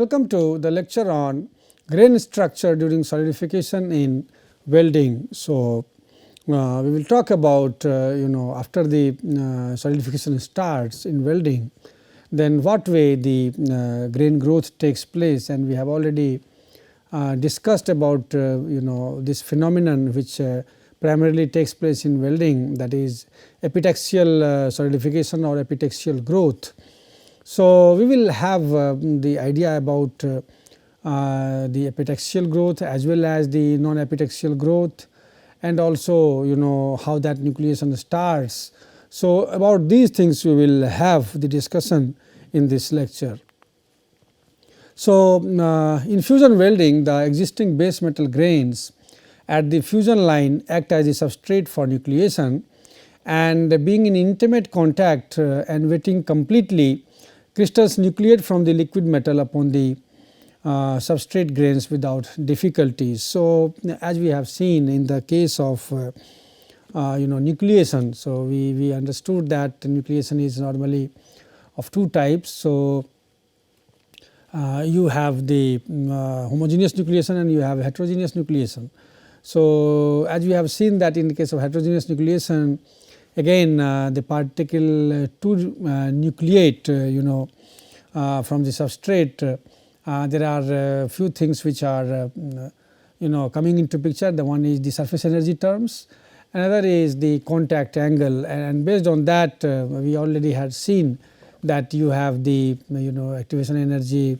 Welcome to the lecture on grain structure during solidification in welding. So, we will talk about after the solidification starts in welding, then what way the grain growth takes place, and we have already discussed about this phenomenon which primarily takes place in welding, that is epitaxial solidification or epitaxial growth. So, we will have the idea about the epitaxial growth as well as the non-epitaxial growth, and also how that nucleation starts. So, about these things we will have the discussion in this lecture. So, in fusion welding, the existing base metal grains at the fusion line act as a substrate for nucleation, and being in intimate contact and wetting completely, crystals nucleate from the liquid metal upon the substrate grains without difficulties. So, as we have seen in the case of nucleation, so we understood that nucleation is normally of two types. So, you have the homogeneous nucleation and you have heterogeneous nucleation. So, as we have seen that in the case of heterogeneous nucleation, again the particle to nucleate from the substrate, there are few things which are coming into picture. The one is the surface energy terms, another is the contact angle, and based on that we already had seen that you have the activation energy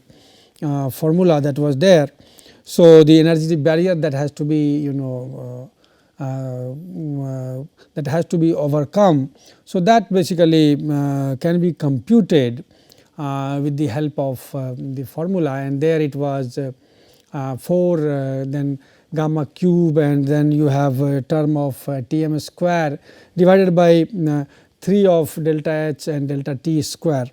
formula that was there. So, the energy barrier that has to be overcome. So, that basically can be computed with the help of the formula, and there it was 4 then gamma cube, and then you have a term of Tm square divided by 3 of delta H and delta T square.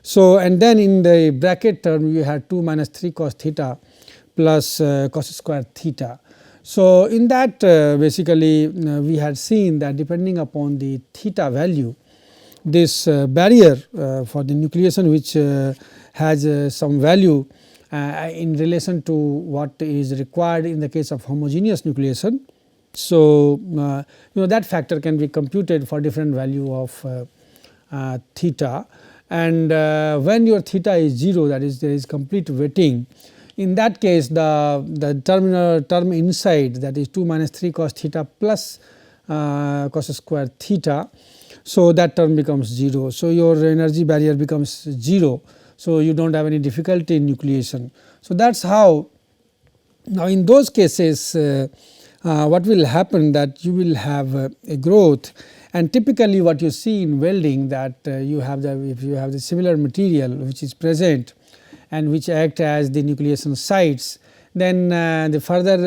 So, and then in the bracket term you had 2 minus 3 cos theta plus cos square theta. So, in that basically we had seen that depending upon the theta value, this barrier for the nucleation, which has some value in relation to what is required in the case of homogeneous nucleation. So, that factor can be computed for different value of theta, and when your theta is 0, that is there is complete wetting. In that case, the term inside, that is 2 minus 3 cos theta plus cos square theta. So, that term becomes 0. So, your energy barrier becomes 0. So, you do not have any difficulty in nucleation. So, that is how. Now, in those cases what will happen, that you will have a growth, and typically what you see in welding, that you have if you have the similar material which is present and which act as the nucleation sites, then the further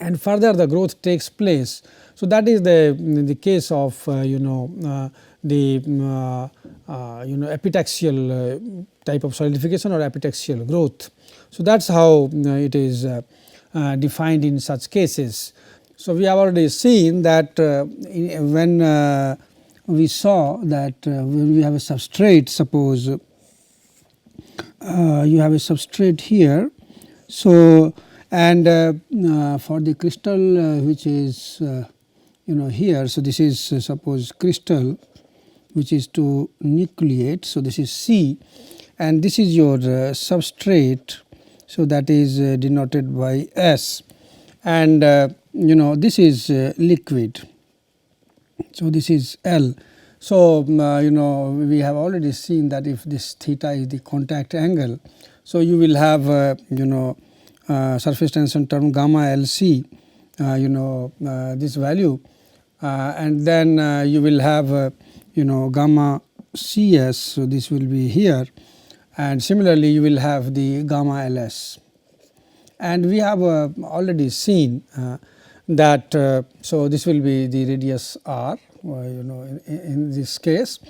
and further the growth takes place. So, that is the case of the epitaxial type of solidification or epitaxial growth. So, that is how it is defined in such cases. So, we have already seen that when we saw that when we have a substrate, suppose you have a substrate here. So, and for the crystal which is here, so this is suppose crystal which is to nucleate. So, this is C, and this is your substrate. So, that is denoted by S, and this is liquid. So, this is L. So, we have already seen that if this theta is the contact angle, so you will have surface tension term gamma LC, this value, and then you will have gamma CS. So, this will be here, and similarly you will have the gamma LS, and we have already seen that so this will be the radius R in this case.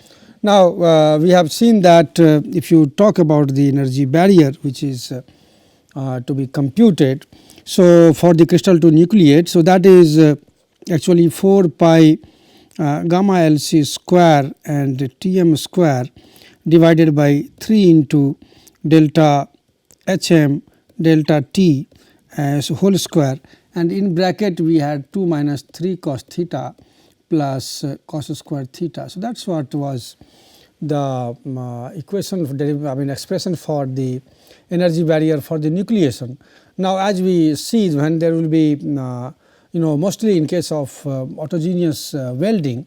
Now, we have seen that if you talk about the energy barrier which is to be computed, so for the crystal to nucleate, so that is actually 4 pi gamma LC square and Tm square divided by 3 into delta HM delta T as whole square, and in bracket we had 2 minus 3 cos theta plus cos square theta. So, that is what was the equation expression for the energy barrier for the nucleation. Now, as we see, when there will be mostly in case of autogeneous welding,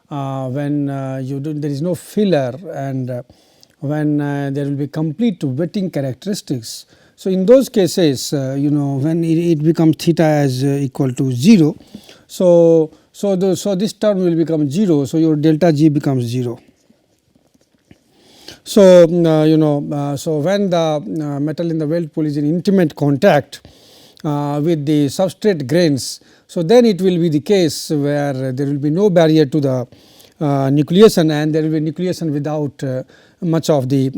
when there is no filler, and when there will be complete wetting characteristics. So, in those cases when it becomes theta as equal to 0. So, this term will become 0. So, your delta G becomes 0. So, so when the metal in the weld pool is in intimate contact with the substrate grains, so then it will be the case where there will be no barrier to the nucleation, and there will be nucleation without much of the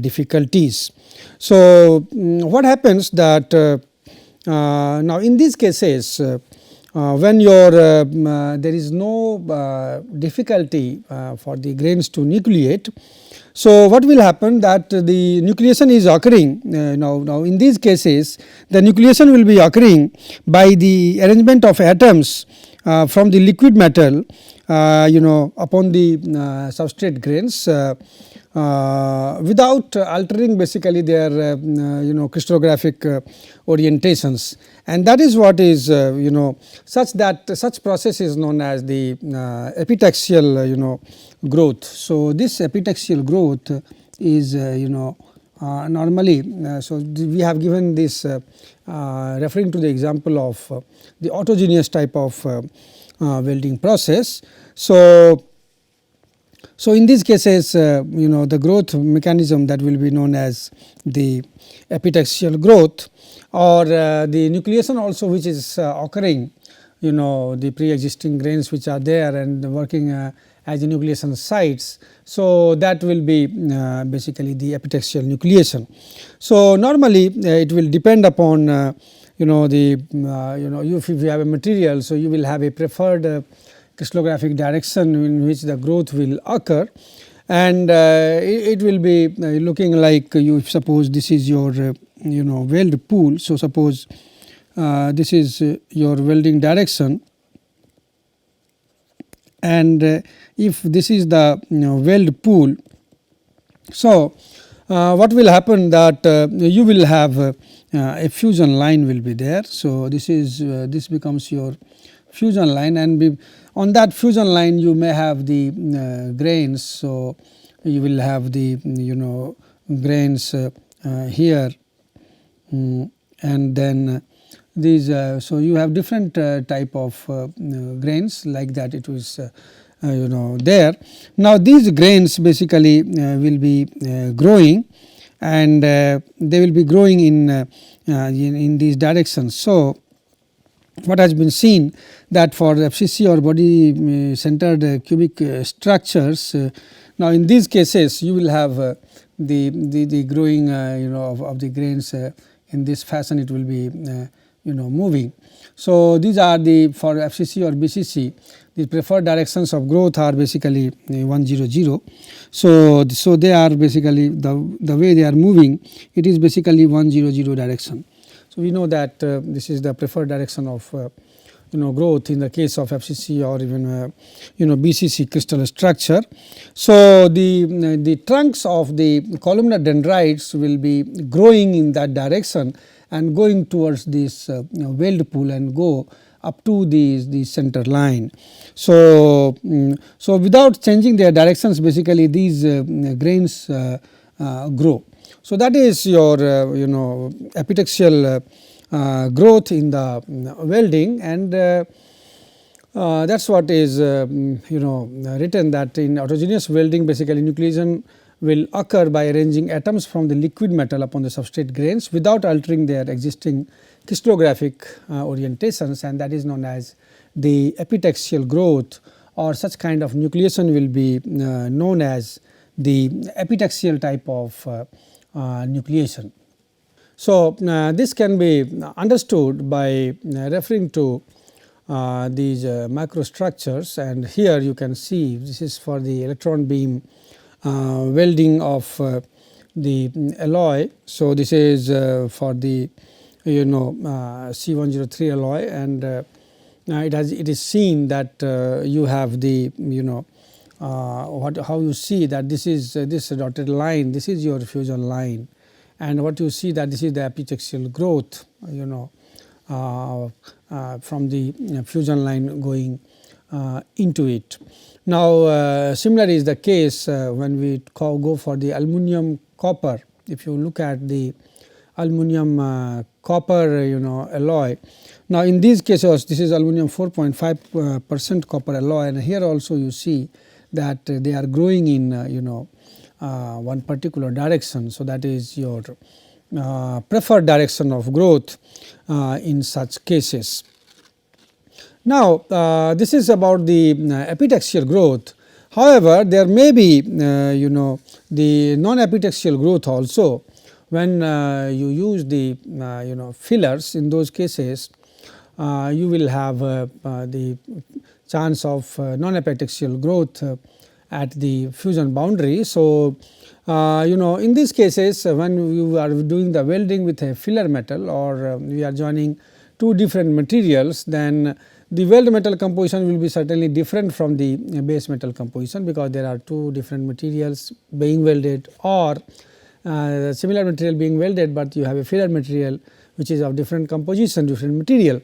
difficulties. So, what happens that now in these cases when your there is no difficulty for the grains to nucleate. So, what will happen that the nucleation is occurring now in these cases the nucleation will be occurring by the arrangement of atoms from the liquid metal upon the substrate grains without altering basically their crystallographic orientations, and that is what is such process is known as the epitaxial growth. So, this epitaxial growth is normally so we have given this referring to the example of the autogeneous type of welding process. So, in these cases the growth mechanism that will be known as the epitaxial growth, or the nucleation also which is occurring the pre-existing grains which are there and working as the nucleation sites. So, that will be basically the epitaxial nucleation. So, normally it will depend upon if you have a material, so you will have a preferred crystallographic direction in which the growth will occur, and it will be looking like you suppose this is your weld pool. So, suppose this is your welding direction, and if this is the weld pool. So, what will happen that you will have a fusion line will be there. So, this becomes your fusion line, and on that fusion line you may have the grains. So, you will have the grains here, and then these so you have different type of grains like that it was there. Now, these grains basically will be growing, and they will be growing in these directions. So, what has been seen that for FCC or body centered cubic structures, now in these cases you will have the growing of the grains in this fashion, it will be moving. So, these are the for FCC or BCC, the preferred directions of growth are basically 1 0 0. So, they are basically the way they are moving, it is basically 1 0 0 direction. So, we know that this is the preferred direction of growth in the case of FCC or even BCC crystal structure. So, the trunks of the columnar dendrites will be growing in that direction and going towards this weld pool and go up to the center line. So, without changing their directions, basically these grains grow. So, that is your epitaxial growth in the welding, and that is what is written that in autogeneous welding basically nucleation will occur by arranging atoms from the liquid metal upon the substrate grains without altering their existing crystallographic orientations, and that is known as the epitaxial growth, or such kind of nucleation will be known as the epitaxial type of nucleation. So, this can be understood by referring to these macrostructures, and here you can see this is for the electron beam welding of the alloy. So, this is for the C103 alloy, and it is seen that you have the how you see that this is this dotted line, this is your fusion line, and what you see that this is the epitaxial growth from the fusion line going into it. Now, similar is the case when we go for the aluminum copper. If you look at the aluminum copper alloy, now in these cases this is aluminum 4.5% copper alloy, and here also you see that they are growing in one particular direction. So, that is your preferred direction of growth in such cases. Now, this is about the epitaxial growth. However, there may be the non-epitaxial growth also. When you use the fillers, in those cases you will have the chance of non-epitaxial growth at the fusion boundary. So, in these cases when you are doing the welding with a filler metal, or we are joining two different materials, then the weld metal composition will be certainly different from the base metal composition, because there are two different materials being welded, or similar material being welded, but you have a filler material which is of different composition, different material.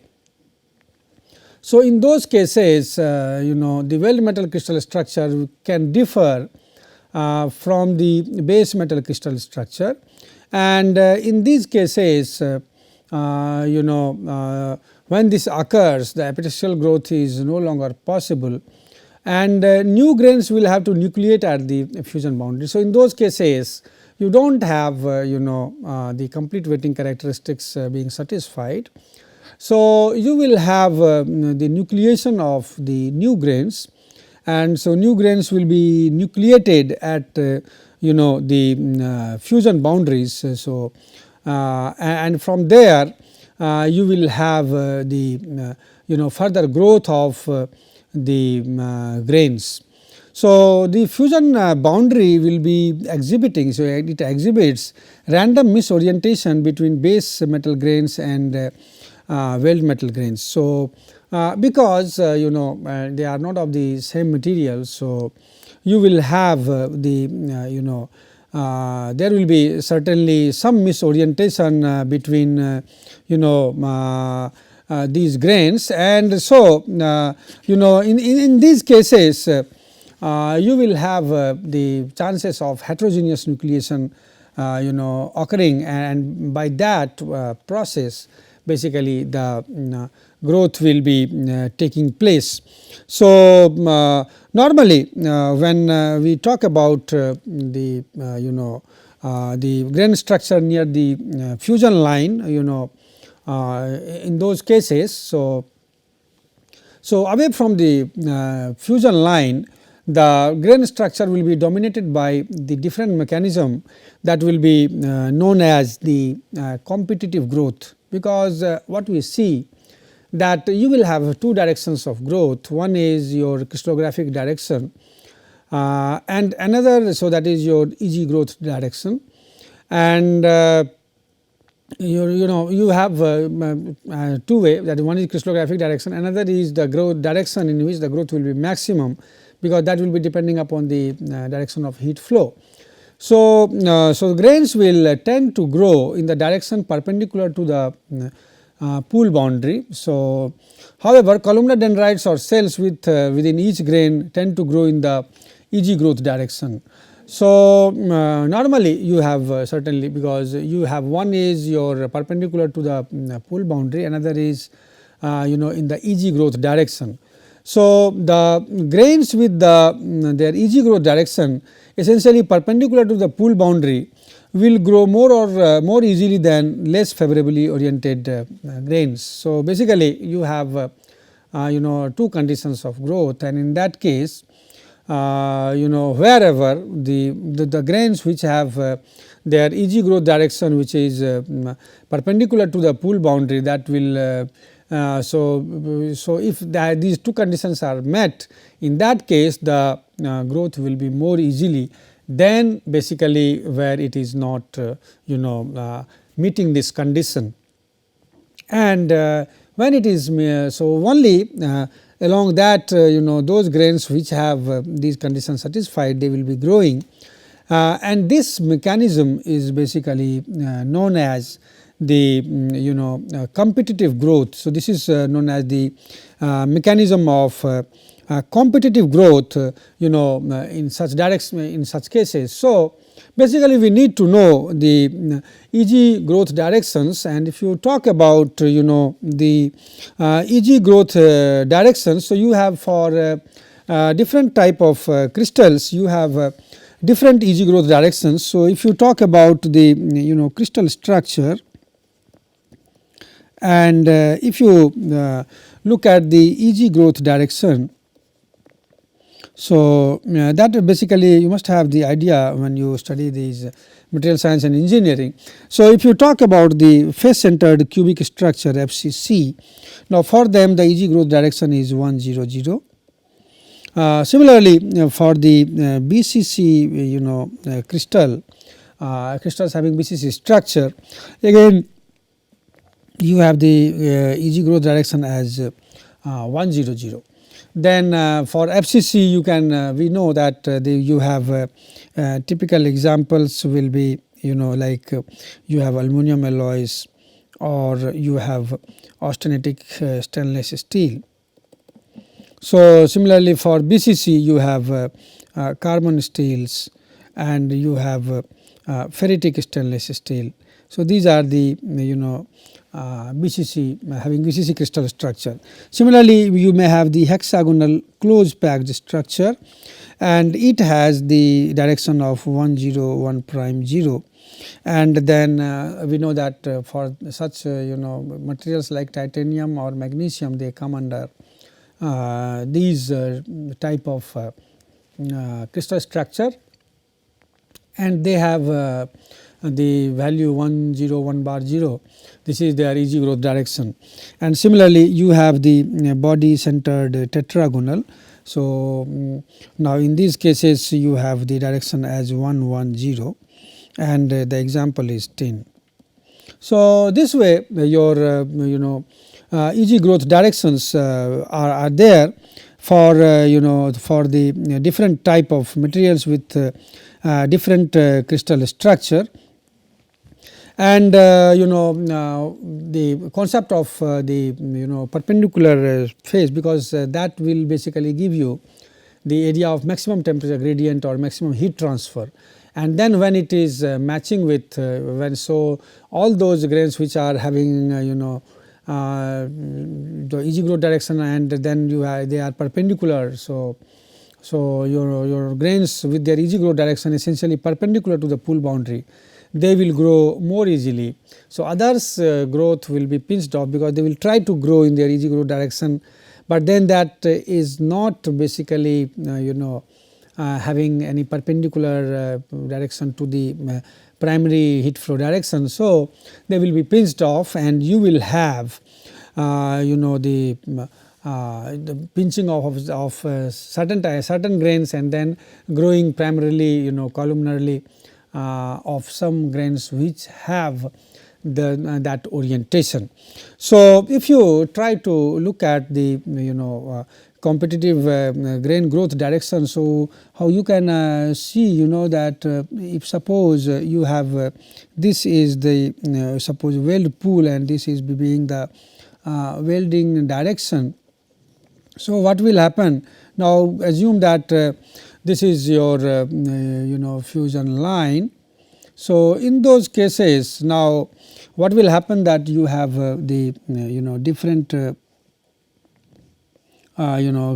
So, in those cases the weld metal crystal structure can differ from the base metal crystal structure, and in these cases when this occurs, the epitaxial growth is no longer possible, and new grains will have to nucleate at the fusion boundary. So, in those cases you do not have the complete wetting characteristics being satisfied. So, you will have the nucleation of the new grains, and so new grains will be nucleated at the fusion boundaries. So, and from there you will have the further growth of the grains. So, the fusion boundary will be exhibiting, so it exhibits random misorientation between base metal grains and weld metal grains. So, because they are not of the same material, so you will have the there will be certainly some misorientation between these grains, and so in these cases you will have the chances of heterogeneous nucleation occurring, and by that process basically the growth will be taking place. So, normally when we talk about the grain structure near the fusion line, in those cases, so away from the fusion line, the grain structure will be dominated by the different mechanism that will be known as the competitive growth, because what we see that you will have two directions of growth. One is your crystallographic direction and another, so that is your EG growth direction, and you have two way, that one is crystallographic direction, another is the growth direction in which the growth will be maximum, because that will be depending upon the direction of heat flow. So, so grains will tend to grow in the direction perpendicular to the pool boundary. So, however, columnar dendrites or cells with within each grain tend to grow in the EG growth direction. So, normally you have certainly, because you have one is your perpendicular to the pool boundary, another is in the EG growth direction. So, the grains with their EG growth direction essentially perpendicular to the pool boundary will grow more or more easily than less favorably oriented grains. So, basically you have two conditions of growth, and in that case wherever the grains which have their EG growth direction which is perpendicular to the pool boundary, that will so if these two conditions are met, in that case the growth will be more easily then basically where it is not meeting this condition. And when it is so only along that those grains which have these conditions satisfied, they will be growing, and this mechanism is basically known as the competitive growth. So, this is known as the mechanism of competitive growth in such direction, in such cases. So, basically we need to know the EG growth directions, and if you talk about the EG growth directions. So, you have for different type of crystals, you have different EG growth directions. So, if you talk about the crystal structure, and if you look at the EG growth direction, so that basically you must have the idea when you study these material science and engineering. So, if you talk about the face centered cubic structure FCC, now for them the EG growth direction is 100. Similarly, for the BCC crystals having BCC structure, again you have the EG growth direction as 100. Then for FCC you can we know that you have typical examples will be like you have aluminum alloys, or you have austenitic stainless steel. So, similarly for BCC you have carbon steels, and you have ferritic stainless steel. So, these are the BCC having BCC crystal structure. Similarly, you may have the hexagonal close packed structure, and it has the direction of 101'0, and then we know that for such materials like titanium or magnesium, they come under these type of crystal structure, and they have the value 101'0. This is their EG growth direction. And similarly, you have the body centered tetragonal. So, now in these cases you have the direction as 110, and the example is 10. So, this way your EG growth directions are there for for the different type of materials with different crystal structure. And the concept of the perpendicular phase, because that will basically give you the area of maximum temperature gradient or maximum heat transfer. And then when it is matching with when, so all those grains which are having the EG growth direction, and then they are perpendicular. So your grains with their EG growth direction essentially perpendicular to the pool boundary, they will grow more easily. So, others growth will be pinched off because they will try to grow in their EG growth direction, but then that is not basically having any perpendicular direction to the primary heat flow direction. So, they will be pinched off, and you will have the pinching off of certain grains, and then growing primarily columnarily of some grains which have that orientation. So, if you try to look at the competitive grain growth direction, so how you can see that if suppose you have this is the suppose weld pool, and this is being the welding direction. So, what will happen now? Assume that this is your fusion line. So, in those cases, now what will happen that you have the different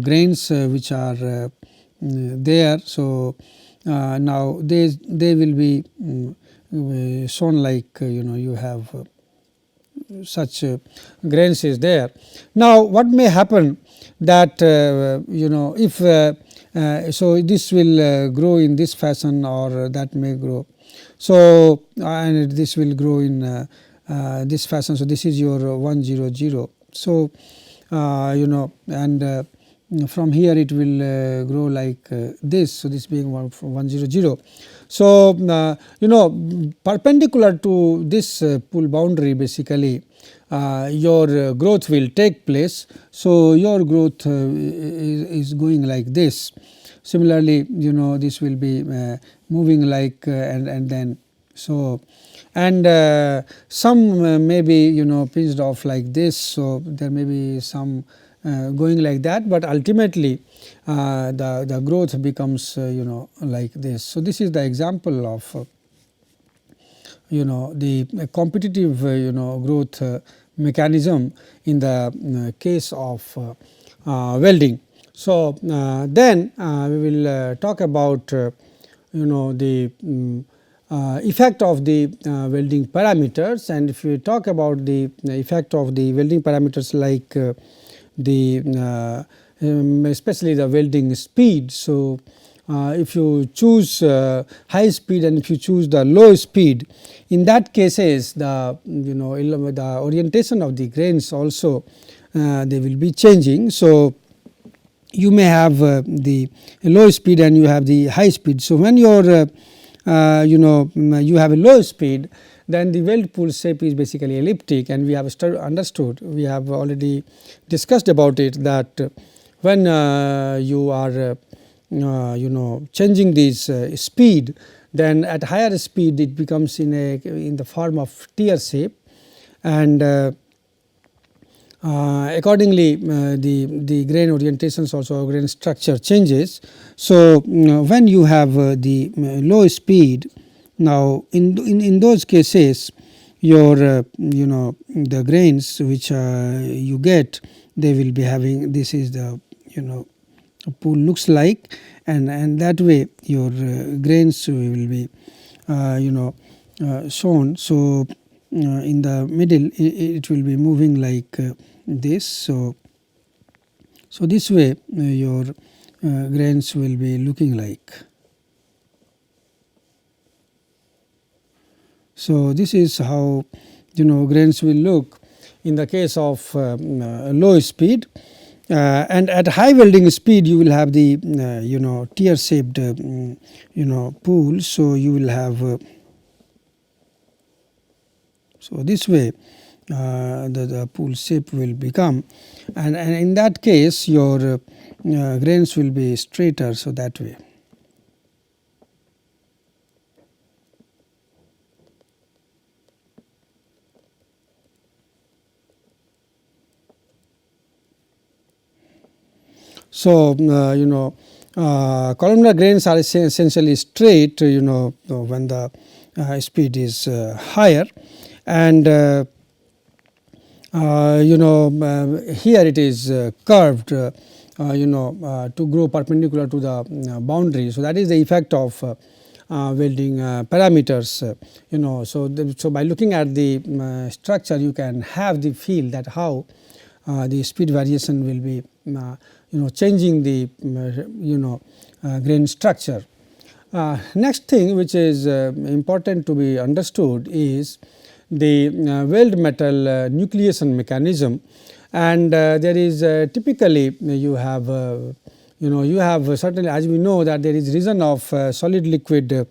grains which are there. So, now they will be shown like you have such grains is there. Now, what may happen that if so this will grow in this fashion, or that may grow. So, and this will grow in this fashion. So, this is your 100. So, and from here it will grow like this. So, this being 100. So, perpendicular to this pool boundary, basically your growth will take place. So, your growth is going like this. Similarly, this will be moving like and then so, and some may be pinched off like this. So, there may be some going like that, but ultimately the growth becomes like this. So, this is the example of the competitive growth mechanism in the case of welding. So, then we will talk about the effect of the welding parameters, and if we talk about the effect of the welding parameters like especially the welding speed. So, if you choose high speed and if you choose the low speed, in that cases the the orientation of the grains also they will be changing. So, you may have the low speed and you have the high speed. So, when your you have a low speed, then the weld pool shape is basically elliptic, and we have understood, we have already discussed about it, that when you are changing this speed, then at higher speed it becomes in the form of tear shape, and accordingly the grain orientations also, grain structure changes. So, when you have the low speed, now in those cases your the grains which you get, they will be having, this is the pool looks like, and that way your grains will be shown. So, in the middle it will be moving like this. So, this way your grains will be looking like. So, this is how grains will look in the case of low speed, and at high welding speed you will have the tear shaped pool. So, you will have so this way the pool shape will become, and in that case your grains will be straighter. So, that way. So, columnar grains are essentially straight when the speed is higher, and here it is curved to grow perpendicular to the boundary. So, that is the effect of welding parameters. So by looking at the structure, you can have the feel that how the speed variation will be changing the grain structure. Next thing which is important to be understood is the weld metal nucleation mechanism, and there is typically you have certainly, as we know, that there is region of solid liquid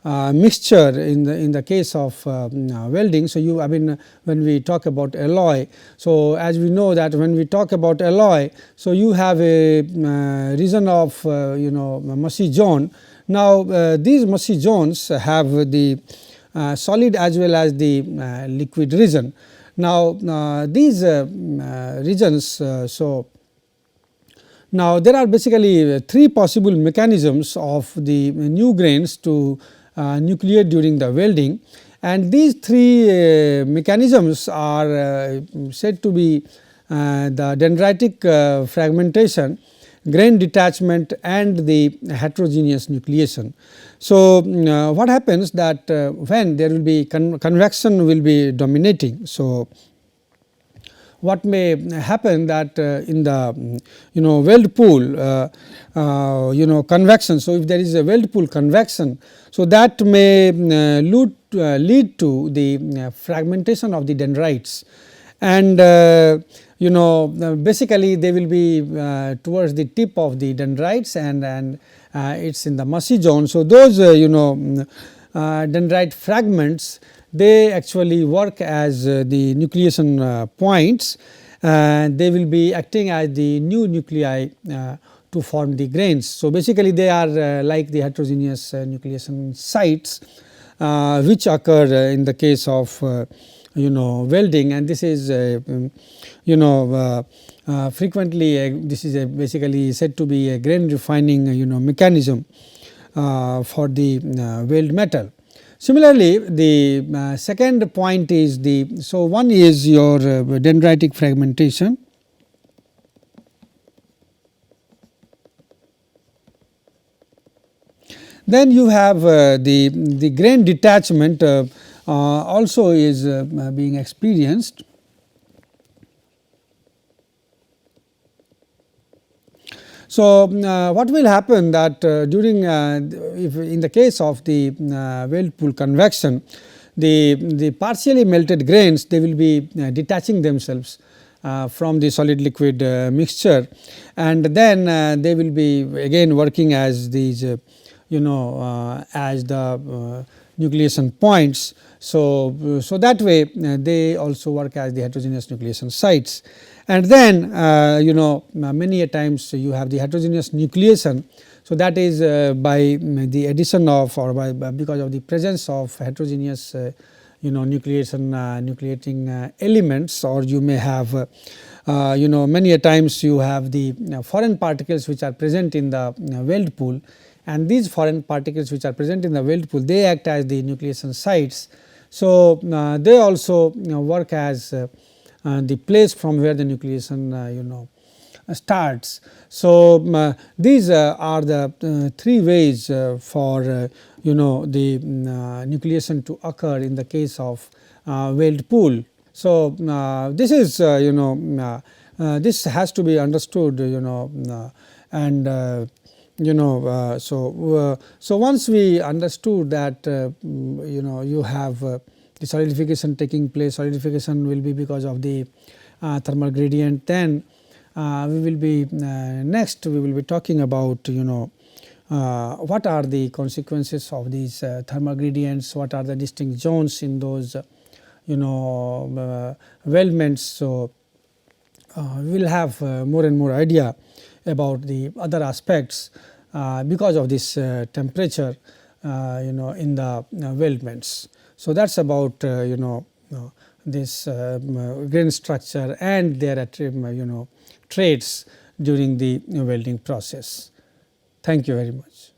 mixture in the case of welding. So, when we talk about alloy, so as we know that when we talk about alloy, so you have a region of mushy zone. Now, these mushy zones have the solid as well as the liquid region. Now, these regions, so now there are basically three possible mechanisms of the new grains to nucleate during the welding, and these three mechanisms are said to be the dendritic fragmentation, grain detachment, and the heterogeneous nucleation. So, what happens that when there will be convection will be dominating. So, what may happen that in the weld pool convection. So, if there is a weld pool convection, so that may lead to the fragmentation of the dendrites, and basically they will be towards the tip of the dendrites, and it is in the mushy zone. So, those dendrite fragments, they actually work as the nucleation points, and they will be acting as the new nuclei to form the grains. So, basically they are like the heterogeneous nucleation sites which occur in the case of welding, and this is frequently this is basically said to be a grain refining mechanism for the weld metal. Similarly, the second point is so one is your dendritic fragmentation. Then you have the grain detachment also is being experienced. So, what will happen that during if in the case of the weld pool convection, the partially melted grains, they will be detaching themselves from the solid liquid mixture, and then they will be again working as these as the nucleation points. So, that way they also work as the heterogeneous nucleation sites, and then many a times you have the heterogeneous nucleation. So, that is by the addition of, or by because of the presence of heterogeneous nucleating elements, or you may have many a times you have the foreign particles which are present in the weld pool, and these foreign particles which are present in the weld pool, they act as the nucleation sites. So, they also work as the place from where the nucleation starts. So, these are the three ways for the nucleation to occur in the case of weld pool. So, this is this has to be understood and so once we understood that you have the solidification taking place, solidification will be because of the thermal gradient, then we will be next we will be talking about what are the consequences of these thermal gradients, what are the distinct zones in those weldments. So, we will have more and more idea about the other aspects because of this temperature in the weldments. So, that is about this grain structure and their traits during the welding process. Thank you very much.